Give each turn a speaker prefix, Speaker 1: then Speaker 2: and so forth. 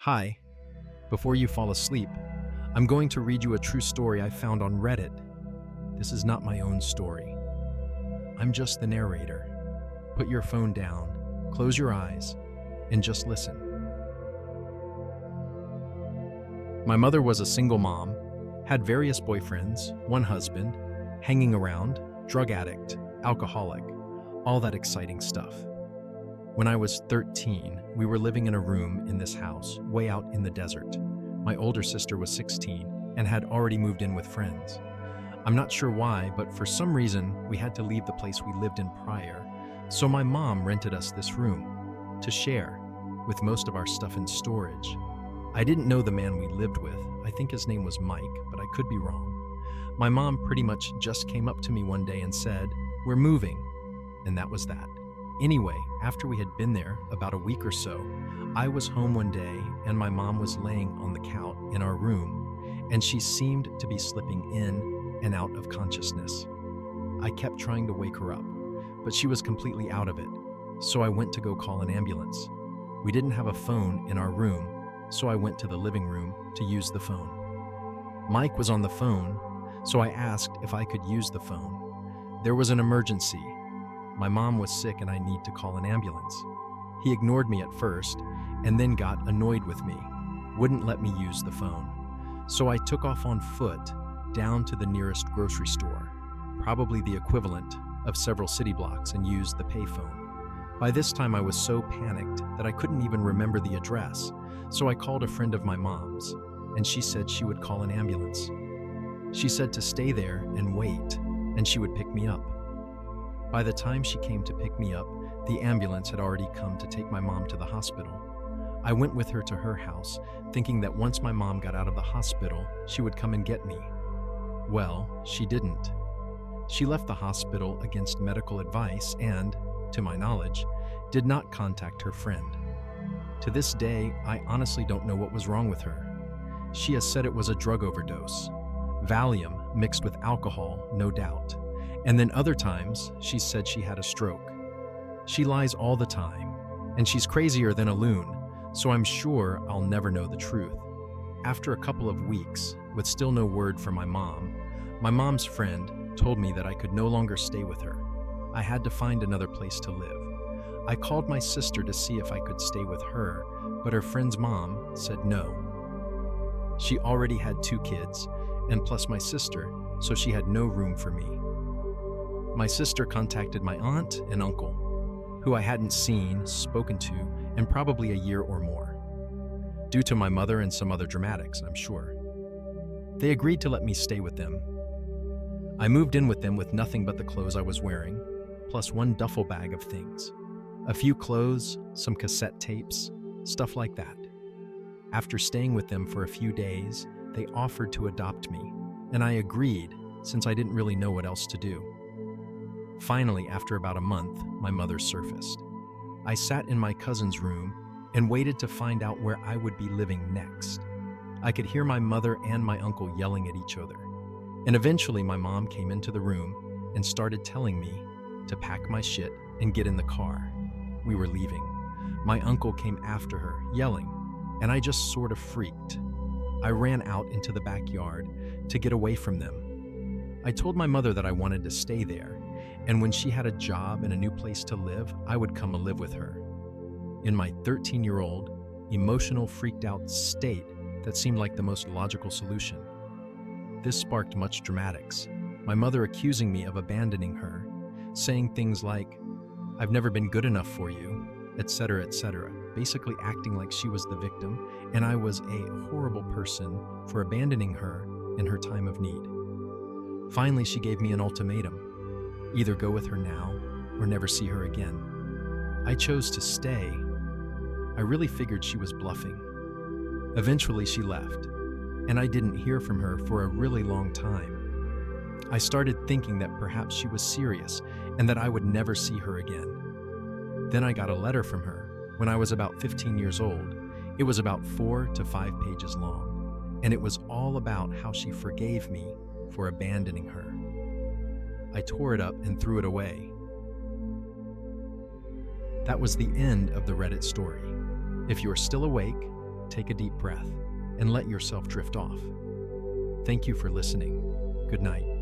Speaker 1: Hi, before you fall asleep, I'm going to read you a true story I found on Reddit. This is not my own story. I'm just the narrator. Put your phone down, close your eyes, and just listen. My mother was a single mom, had various boyfriends, one husband, hanging around, drug addict, alcoholic, all that exciting stuff. When I was 13, we were living in a room in this house, way out in the desert. My older sister was 16 and had already moved in with friends. I'm not sure why, but for some reason, we had to leave the place we lived in prior, so my mom rented us this room to share, with most of our stuff in storage. I didn't know the man we lived with. I think his name was Mike, but I could be wrong. My mom pretty much just came up to me one day and said, "We're moving," and that was that. Anyway, after we had been there about a week or so, I was home one day and my mom was laying on the couch in our room, and she seemed to be slipping in and out of consciousness. I kept trying to wake her up, but she was completely out of it, so I went to go call an ambulance. We didn't have a phone in our room, so I went to the living room to use the phone. Mike was on the phone, so I asked if I could use the phone. There was an emergency. My mom was sick and I need to call an ambulance. He ignored me at first and then got annoyed with me, wouldn't let me use the phone. So I took off on foot down to the nearest grocery store, probably the equivalent of several city blocks, and used the payphone. By this time I was so panicked that I couldn't even remember the address, so I called a friend of my mom's and she said she would call an ambulance. She said to stay there and wait, and she would pick me up. By the time she came to pick me up, the ambulance had already come to take my mom to the hospital. I went with her to her house, thinking that once my mom got out of the hospital, she would come and get me. Well, she didn't. She left the hospital against medical advice and, to my knowledge, did not contact her friend. To this day, I honestly don't know what was wrong with her. She has said it was a drug overdose. Valium mixed with alcohol, no doubt. And then other times, she said she had a stroke. She lies all the time, and she's crazier than a loon, so I'm sure I'll never know the truth. After a couple of weeks, with still no word from my mom's friend told me that I could no longer stay with her. I had to find another place to live. I called my sister to see if I could stay with her, but her friend's mom said no. She already had 2 kids, and plus my sister, so she had no room for me. My sister contacted my aunt and uncle, who I hadn't seen, spoken to, in probably a year or more. Due to my mother and some other dramatics, I'm sure. They agreed to let me stay with them. I moved in with them with nothing but the clothes I was wearing, plus one duffel bag of things. A few clothes, some cassette tapes, stuff like that. After staying with them for a few days, they offered to adopt me, and I agreed since I didn't really know what else to do. Finally, after about a month, my mother surfaced. I sat in my cousin's room and waited to find out where I would be living next. I could hear my mother and my uncle yelling at each other. And eventually my mom came into the room and started telling me to pack my shit and get in the car. We were leaving. My uncle came after her, yelling, and I just sort of freaked. I ran out into the backyard to get away from them. I told my mother that I wanted to stay there, and when she had a job and a new place to live, I would come and live with her. In my 13-year-old, emotional, freaked-out state, that seemed like the most logical solution. This sparked much dramatics, my mother accusing me of abandoning her, saying things like, "I've never been good enough for you," etc., basically acting like she was the victim and I was a horrible person for abandoning her in her time of need. Finally, she gave me an ultimatum. Either go with her now or never see her again. I chose to stay. I really figured she was bluffing. Eventually she left, and I didn't hear from her for a really long time. I started thinking that perhaps she was serious and that I would never see her again. Then I got a letter from her when I was about 15 years old. It was about 4 to 5 pages long, and it was all about how she forgave me for abandoning her. I tore it up and threw it away. That was the end of the Reddit story. If you're still awake, take a deep breath and let yourself drift off. Thank you for listening. Good night.